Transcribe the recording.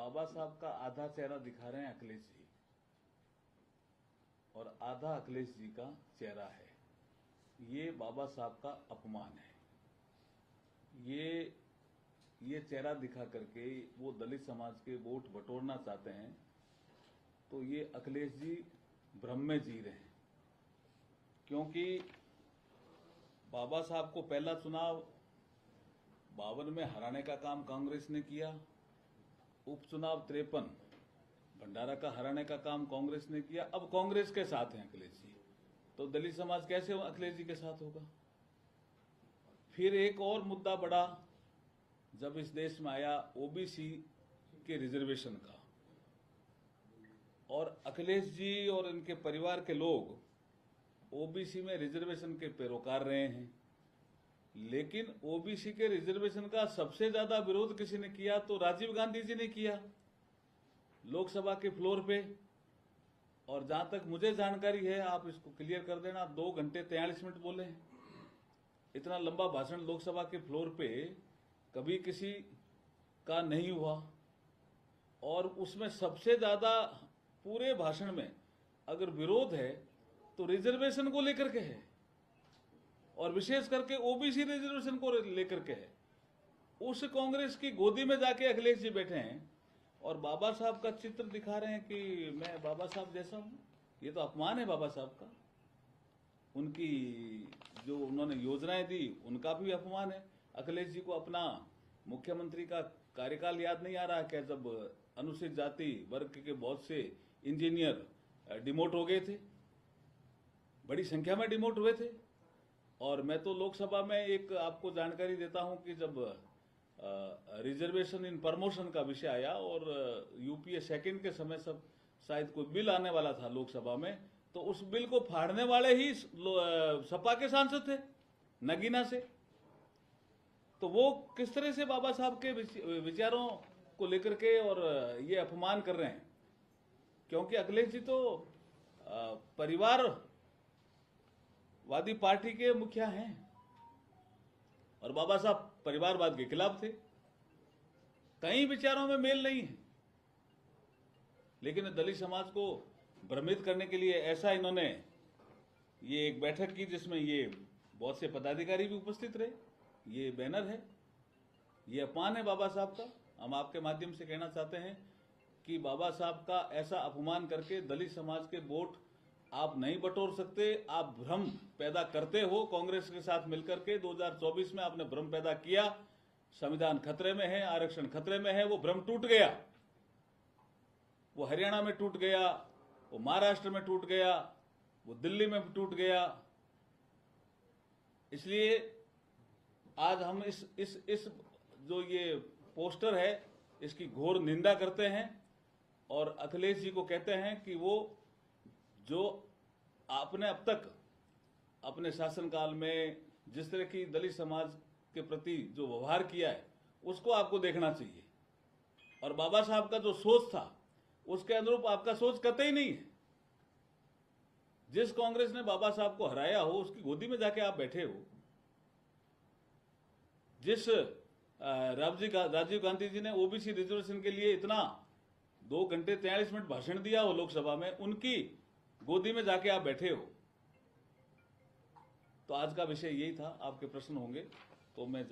बाबा साहब का आधा चेहरा दिखा रहे हैं अखिलेश जी और आधा अखिलेश जी का चेहरा है। ये बाबा साहब का अपमान है। ये चेहरा दिखा करके वो दलित समाज के वोट बटोरना चाहते हैं, तो ये अखिलेश जी भ्रम में जी रहे हैं। क्योंकि बाबा साहब को पहला चुनाव 52 में हराने का काम कांग्रेस ने किया, उपचुनाव 53 भंडारा का हराने का काम कांग्रेस ने किया। अब कांग्रेस के साथ हैं अखिलेश जी, तो दलित समाज कैसे अखिलेश जी के साथ होगा। फिर एक और मुद्दा बढ़ा जब इस देश में आया ओबीसी के रिजर्वेशन का, और अखिलेश जी और इनके परिवार के लोग ओबीसी में रिजर्वेशन के पैरोकार रहे हैं। लेकिन ओबीसी के रिजर्वेशन का सबसे ज्यादा विरोध किसी ने किया तो राजीव गांधी जी ने किया लोकसभा के फ्लोर पे। और जहां तक मुझे जानकारी है, आप इसको क्लियर कर देना, 2 घंटे 43 मिनट बोले। इतना लंबा भाषण लोकसभा के फ्लोर पे कभी किसी का नहीं हुआ। और उसमें सबसे ज्यादा पूरे भाषण में अगर विरोध है तो रिजर्वेशन को लेकर के है, और विशेष करके ओबीसी रिजर्वेशन को लेकर के है। उस कांग्रेस की गोदी में जाके अखिलेश जी बैठे हैं और बाबा साहब का चित्र दिखा रहे हैं कि मैं बाबा साहब जैसा हूं। ये तो अपमान है बाबा साहब का। उनकी जो उन्होंने योजनाएं दी उनका भी अपमान है। अखिलेश जी को अपना मुख्यमंत्री का कार्यकाल याद नहीं आ रहा क्या, जब अनुसूचित जाति वर्ग के बहुत से इंजीनियर डिमोट हो गए थे, बड़ी संख्या में डिमोट हुए थे। और मैं तो लोकसभा में एक आपको जानकारी देता हूं कि जब रिजर्वेशन इन प्रमोशन का विषय आया और यूपीए सेकंड के समय सब शायद कोई बिल आने वाला था लोकसभा में, तो उस बिल को फाड़ने वाले ही सपा के सांसद थे नगीना से। तो वो किस तरह से बाबा साहब के विचारों को लेकर के और ये अपमान कर रहे हैं। क्योंकि अखिलेश जी तो परिवारवादी पार्टी के मुखिया हैं और बाबा साहब परिवारवाद के खिलाफ थे। कई विचारों में मेल नहीं है, लेकिन दलित समाज को भ्रमित करने के लिए ऐसा इन्होंने ये एक बैठक की जिसमें ये बहुत से पदाधिकारी भी उपस्थित रहे। ये बैनर है, ये अपमान है बाबा साहब का। हम आपके माध्यम से कहना चाहते हैं कि बाबा साहब का ऐसा अपमान करके दलित समाज के वोट आप नहीं बटोर सकते। आप भ्रम पैदा करते हो कांग्रेस के साथ मिलकर के। 2024 में आपने भ्रम पैदा किया, संविधान खतरे में है, आरक्षण खतरे में है। वो भ्रम टूट गया, वो हरियाणा में टूट गया, वो महाराष्ट्र में टूट गया, वो दिल्ली में टूट गया। इसलिए आज हम इस जो ये पोस्टर है इसकी घोर निंदा करते हैं और अखिलेश जी को कहते हैं कि वो जो आपने अब तक अपने शासनकाल में जिस तरह की दलित समाज के प्रति जो व्यवहार किया है उसको आपको देखना चाहिए। और बाबा साहब का जो सोच था उसके अनुरूप आपका सोच कतई नहीं है। जिस कांग्रेस ने बाबा साहब को हराया हो उसकी गोदी में जाके आप बैठे हो। जिस राजीव गांधी जी ने ओबीसी रिजर्वेशन के लिए इतना 2 घंटे 43 मिनट भाषण दिया हो लोकसभा में, उनकी गोदी में जाके आप बैठे हो। तो आज का विषय यही था। आपके प्रश्न होंगे तो मैं